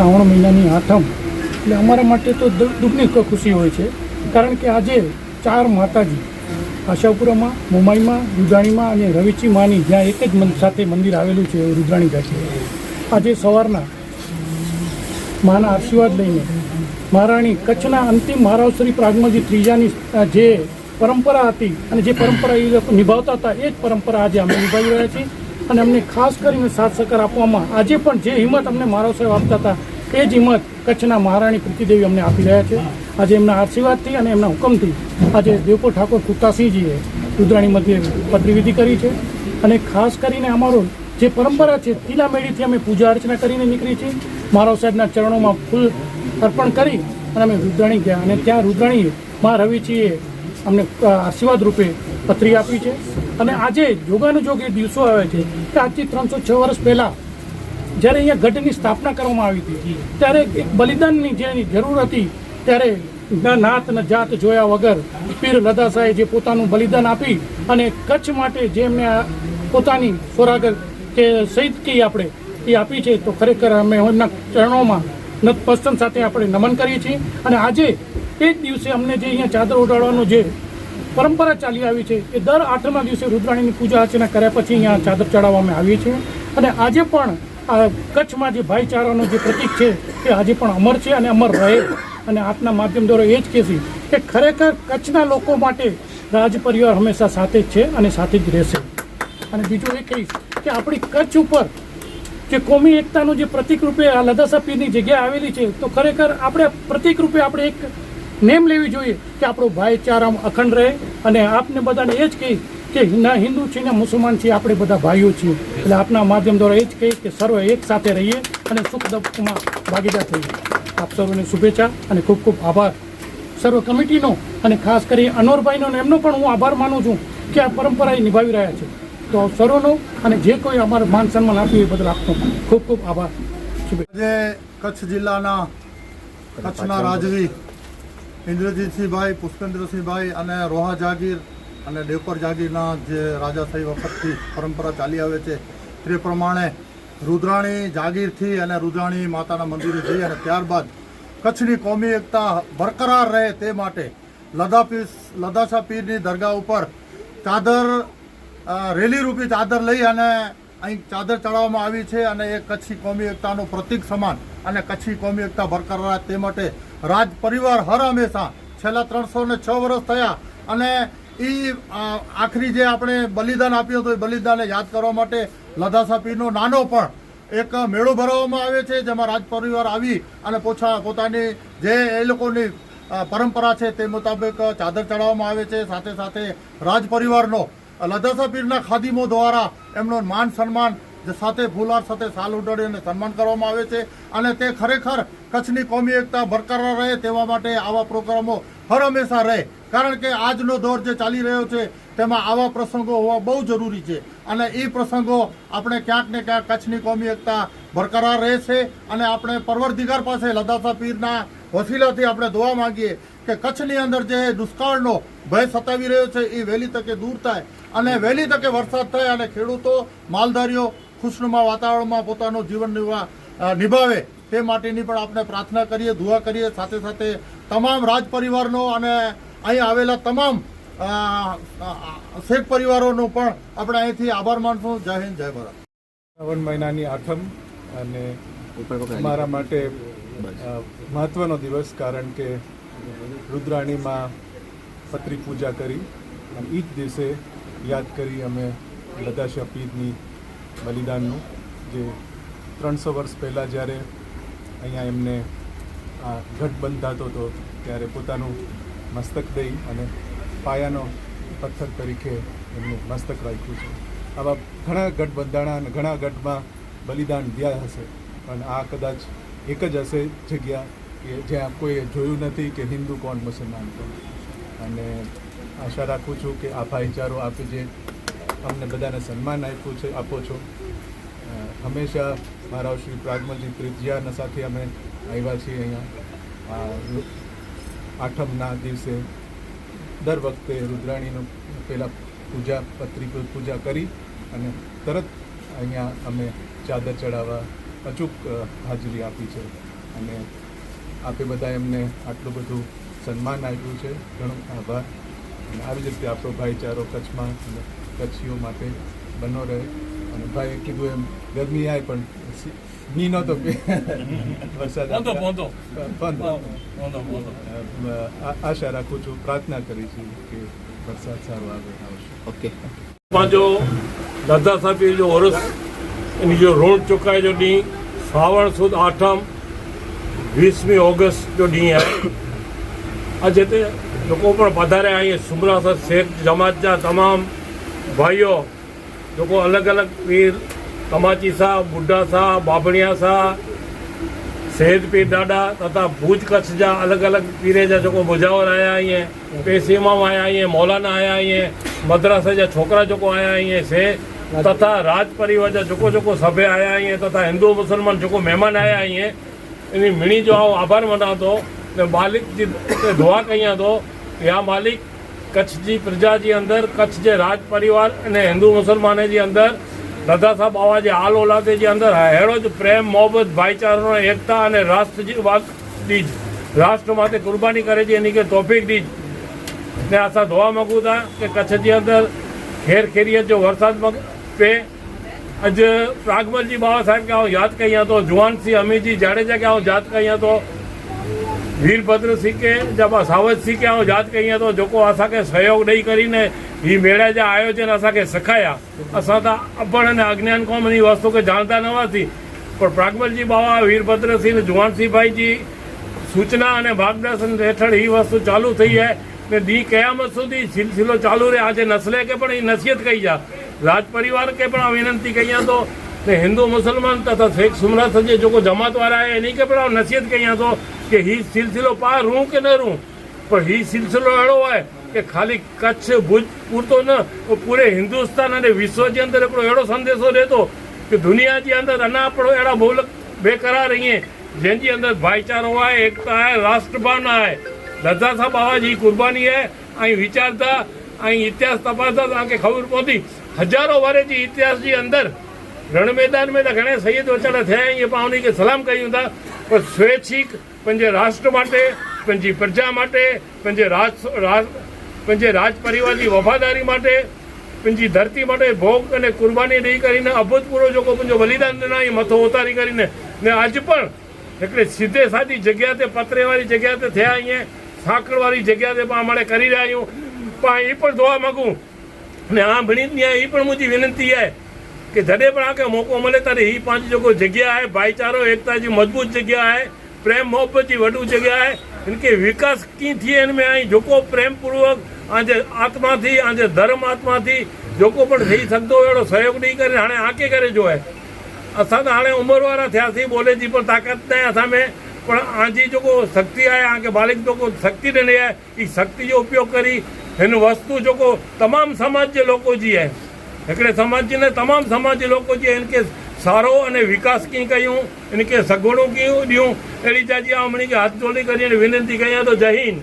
શ્રાવણ મહિનાની આઠમ એટલે અમારા માટે તો દુઃખની ખુશી હોય છે, કારણ કે આજે 4 માતાજી આશાપુરામાં, મોમાઈમાં, રુદ્રાણીમાં અને રવિચી માની જ્યાં એક જ સાથે મંદિર આવેલું છે રુદ્રાણી ઘાટી, આજે સવારના માના આશીર્વાદ લઈને મહારાણી કચ્છના અંતિમ મહારાવશ્રી પ્રાગમલજી ત્રીજાની જે પરંપરા હતી અને જે પરંપરા એ લોકો નિભાવતા હતા એ જ પરંપરા આજે અમે નિભાવી રહ્યા છીએ. અને અમને ખાસ કરીને સાથ સહકાર આપવામાં આજે પણ જે હિંમત અમને મહારાવ સાહેબ આપતા હતા એ જ હિંમત કચ્છના મહારાણી પ્રીતિદેવી અમને આપી રહ્યા છે. આજે એમના આશીર્વાદથી અને એમના હુકમથી આજે દેવપુર ઠાકોર કુર્તાસિંહજીએ રુદ્રાણી મધ્યે પદવીવિધિ કરી છે. અને ખાસ કરીને અમારો જે પરંપરા છે તિલામેળીથી અમે પૂજા અર્ચના કરીને નીકળી છીએ. મહારાવ સાહેબના ચરણોમાં ફૂલ અર્પણ કરી અને અમે રુદ્રાણી ગયા અને ત્યાં રુદ્રાણીએ મા રવિચીએ અમને આશીર્વાદ રૂપે પત્રી આપી છે. અને આજે જોગાનુજોગ એ દિવસો આવે છે કે આજથી 306 વર્ષ પહેલાં જ્યારે અહીંયા ગઢની સ્થાપના કરવામાં આવી હતી ત્યારે એક બલિદાનની જેની જરૂર હતી, ત્યારે ન નાત ન જાત જોયા વગર પીર લદાસાએ જે પોતાનું બલિદાન આપી અને કચ્છ માટે જે એમને પોતાની સોરાગર કે શહીદકી આપણે એ આપી છે, તો ખરેખર અમે એમના ચરણોમાં નતમસ્તક સાથે આપણે નમન કરીએ છીએ. અને આજે એ જ દિવસે અમને જે અહીંયા ચાદર ઓઢાડવાનો જે પરંપરા ચાલી આવી છે એ દર 8મા દિવસે રુદ્રાણીની પૂજા અર્ચના કર્યા પછી અહીંયા ચાદર ચડાવવામાં આવીએ છીએ. અને આજે પણ આ કચ્છમાં જે ભાઈચારાનું જે પ્રતીક છે એ આજે પણ અમર છે અને અમર રહે. અને આપના માધ્યમ દ્વારા એ જ કહેશી કે ખરેખર કચ્છના લોકો માટે રાજ પરિવાર હંમેશા સાથે જ છે અને સાથે જ રહેશે. અને બીજું એ કહીશ કે આપણી કચ્છ ઉપર જે કોમી એકતાનું જે પ્રતિક રૂપે આ લદાસા પીરની જગ્યા આવેલી છે, તો ખરેખર આપણે પ્રતિક રૂપે આપણે એક નેમ લેવી જોઈએ કે આપણો ભાઈચારા અખંડ રહે. અને આપને બધાને એ જ કહીશ કે ના હિન્દુ છે ને મુસલમાન છે, આપણે બધા ભાઈઓ છીએ. એટલે આપના માધ્યમ દ્વારા એ જ કહીશ કે સર્વ એક સાથે રહીએ અને સુખ દુઃખમાં ભાગીદાર થઈએ. આપ સર્વને શુભેચ્છા અને ખૂબ ખૂબ આભાર સર્વ કમિટીનો, અને ખાસ કરી અનવરભાઈનો એમનો પણ હું આભાર માનું છું કે આ પરંપરા એ નિભાવી રહ્યા છે. તો સર્વનો અને જે કોઈ અમારે માન સન્માન આપ્યું એ બદલ આપનો ખૂબ ખૂબ આભાર. આજે કચ્છ જિલ્લાના કચ્છના રાજવી ઇન્દ્રજીતસિંહભાઈ, પુષ્પેન્દ્રસિંહભાઈ અને રોહા જાગીર અને દેવપર જાગીરના જે રાજાશાહી વખતથી પરંપરા ચાલી આવે છે તે પ્રમાણે રુદ્રાણી જાગીરથી અને રુદ્રાણી માતાના મંદિરે જઈ અને ત્યારબાદ કચ્છની કોમી એકતા બરકરાર રહે તે માટે લદાસા પીરની દરગાહ ઉપર ચાદર રેલી રૂપી ચાદર લઈ અને અહીં ચાદર ચડાવવામાં આવી છે. અને એ કચ્છી કોમી એકતાનું પ્રતીક સમાન અને કચ્છી કોમી એકતા બરકરાર તે માટે રાજ પરિવાર હર હંમેશા છેલ્લા 306 વર્ષ થયા અને એ આખરી જે આપણે બલિદાન આપ્યું હતું એ બલિદાનને યાદ કરવા માટે લદાસા પીરનો નાનો પણ એક મેળો ભરાવવામાં આવે છે, જેમાં રાજ પરિવાર આવી અને પોતાની જે એ લોકોની પરંપરા છે તે મુતાબિક ચાદર ચડાવવામાં આવે છે. સાથે સાથે રાજ પરિવારનો લદાસા પીરના ખાદીમો દ્વારા એમનો માન સન્માન સાથે ફૂલહાર સાથે સાલ ઉડાડી અને સન્માન કરવામાં આવે છે. અને તે ખરેખર કચ્છની કોમી એકતા બરકરાર રહે તેવા માટે આવા પ્રોગ્રામો હર હંમેશા રહે, કારણ કે આજનો દોર જે ચાલી રહ્યો છે તેમાં આવા પ્રસંગો હોવા બહુ જરૂરી છે. અને એ પ્રસંગો આપણે ક્યાંક ને ક્યાંક કચ્છની કોમી એકતા બરકરાર રહેશે. અને આપણે પરવરદિગાર પાસે લદાસા પીરના વસીલાથી આપણે દુઆ માંગીએ કે કચ્છની અંદર જે દુષ્કાળનો ભય સતાવી રહ્યો છે એ વહેલી તકે દૂર થાય અને વહેલી તકે વરસાદ થાય અને ખેડૂતો, માલધારીઓ ખુશનુમા વાતાવરણમાં પોતાનું જીવન નિભાવે તે માટેની પણ આપણે પ્રાર્થના કરીએ, દુઆ કરીએ. સાથે સાથે તમામ રાજ પરિવારનો અને અહીં આવેલા તમામ શેખ પરિવારોનો પણ આપણે અહીંથી આભાર માનશું. જય હિન્દ, જય ભારત. શ્રાવણ મહિનાની આઠમ અને મારા માટે મહત્વનો દિવસ, કારણ કે રુદ્રાણીમાં પત્રી પૂજા કરી અને એ જ દિવસે યાદ કરી અમે લદાસા પીરની બલિદાનનું, જે 300 વર્ષ પહેલાં જ્યારે અહીંયા એમને આ ગઢ બંધાતો હતો ત્યારે પોતાનું મસ્તક દઈ અને પાયાનો પથ્થર તરીકે એમનું મસ્તક રાખ્યું છે. આવા ઘણા ગઢ બંધાણા અને ઘણા ગઢમાં બલિદાન દિયા હશે, પણ આ કદાચ એક જ હશે જગ્યા કે જ્યાં કોઈએ જોયું નથી કે હિન્દુ કોણ મુસલમાન કોણ. અને આશા રાખું છું કે આ ભાઈચારો આપે જે અમને બધાને સન્માન આપ્યું છે આપો છો. હંમેશા મારા શ્રી પ્રાગમલજી ત્રીજાના સાથે અમે આવ્યા છીએ અહીંયા આઠમના દિવસે. દર વખતે રુદ્રાણીનું પહેલાં પૂજા કરી અને તરત અહીંયા અમે ચાદર ચડાવવા અચૂક હાજરી આપી છે. અને આપે બધા એમને આટલું બધું સન્માન આપ્યું છે, ઘણો આભાર. અને આવી જ રીતે આપણો ભાઈચારો કચ્છમાં અને કચ્છીઓ માટે બનો રહે. અને ભાઈએ કીધું એમ ગરમી આવે પણ મી નહોતો વરસાદ આશા રાખું છું, પ્રાર્થના કરી છું કે વરસાદ સારો આવશે. जो दादा साहब जो वर्ष इन जो ऋण चुकाए जो डी सावण सुद 8 20 ऑगस्ट जो डी है आज ते लोग पण पधारे आई सुमरासर शेख जमात जा तमाम भाइयों जो अलग अलग पीर कमाची सा बुढ़ा सा बाबणिया सा शहीद पीर डाडा तथा भूज कच्छ जा अलग अलग पीरे जा जो मुजावर आया आई हैं, पेसीमाम आया आई हैं, मौलाना आया आई हैं, मद्रासा जा छोकरा जो आया आई हैं से तथा राज परिवार जा जो सभ्य आया आई हैं तथा हिंदू मुसलमान जो मेहमान आया आई हैं इन मिणी जो आभार मना तो मालिक जी दुआ कई तो या मालिक कच्छ जी प्रजा जी अंदर कच्छ जे राज परिवार अने हिंदू मुसलमान जी अंदर दादा साहब बाबा जे आल औलादे जे अंदर हेड़ो ज प्रेम मोहब्बत भाईचारो एकता अने राष्ट्र जी दीज राष्ट्र माटे कुर्बानी करे जी एनी के तौफीक दीज ने असां दुआ मांगू था कि कच्छ जे अंदर खेर खेरियत जो वरसाद पे अज प्रागमल जी बाबा साहब के याद कई तो जुआन सिंह अमीर जी जाडेजा के याद कई तो वीरभद्र सिंह के जब सावज सिंह के याद कई तो जो असांखे सहयोग ॾेई करीने ही मेला जा आयोजन असांखे सिखाया. असां त अभण अने अज्ञान कौम इन वस्तु के जानता न हुआसीं पर प्रागमल जी बाबा वीरभद्र सिंह जुआन सिंह भाई जी सूचना अने मार्गदर्शन हेठळ ही वस्तु चालू थी है ने दी कयामत सुधी सिलसिलो चालू रहे. आज नस्ले के पण नसीहत कई जा राज परिवार के पण विनंती कई तो हिंदू मुसलमान तथा शेख सुमरात जे जो जमात वाला है इन्हीं के पण नसीहत कई तो कि ही सिलसिलो पार रूं के न रूं पर ही सिलसिलो अड़ो है कि खाली कच्छ भुज पूरतो न पूरे हिंदुस्तान अने विश्व के अंदर एक अड़ो संदेशो देतो कि दुनिया के अंदर अना पण अड़ा मुल्क बेकरार रही हैं जैन अंदर भाईचारो है, एकता है, राष्ट्र भावना है. दादा साहब बाबा जी कुर्बानी है. आई विचारता आई इतिहास तपासता तव्हांखे खबर पवंदी हजारों वारे जी इतिहास जे अंदर रण मैदान में तो घणे शहीद वचन थिया ये पाण उन्हीं खे सलाम कयूं था पर स्वैच्छिक पंहिंजे राष्ट्र माटे पंहिंजी प्रजा माटे पंहिंजे राज परिवार की वफ़ादारी माटे पंहिंजी धरती माटे भोग अने कुर्बानी ॾेई કરીને અભૂતપૂર્વ जो पंहिंजो बलिदान ॾिना ई मथो उतारी કરીને ने अॼु पण हिकिड़े सीधे सादी जॻह ते पतरे वारी जॻह ते थिया आहियूं साकड़ वारी जॻह ते पाण हाणे કરી रहिया आहियूं पाण ई पण दुआ मांगूं ने आ भणी ई पण मुंहिंजी विनंती है कि जॾहिं पण आके मौक़ो मिले तॾहिं ही पंहिंजी जेको जॻह आहे भाईचारो एकता जी मजबूत जॻह आहे प्रेम मोहब्बत जी वॾू जॻह आहे इनके विकास कीअं थिए हिन में आई जेको प्रेम पूर्वक आंजे आत्मा थी आंजे धर्म आत्मा थी जेको पण थी सघंदो अहिड़ो सहयोग ॾेई करे हाणे आके करे जो आहे. असां त हाणे उमिरि वारा थियासीं ॿोले जी पण ताक़त न आहे असां में पण आंजी जेको शक्ति आहे आके मालिक जेको शक्ति ॾिनी आहे ई शक्ति जो उपयोग करी हिन वस्तु जेको तमामु समाज जे लोको जी आहे हिकिड़े समाज जी न तमामु समाज जे लोको जी इनके सारो अने विकास कीअं कयूं इनके सगुणो कीअं ॾियूं अहिड़ी जाजी आउं उन्हनि खे हथ जोड़ी करे विनंती कयां तो जय हिंद.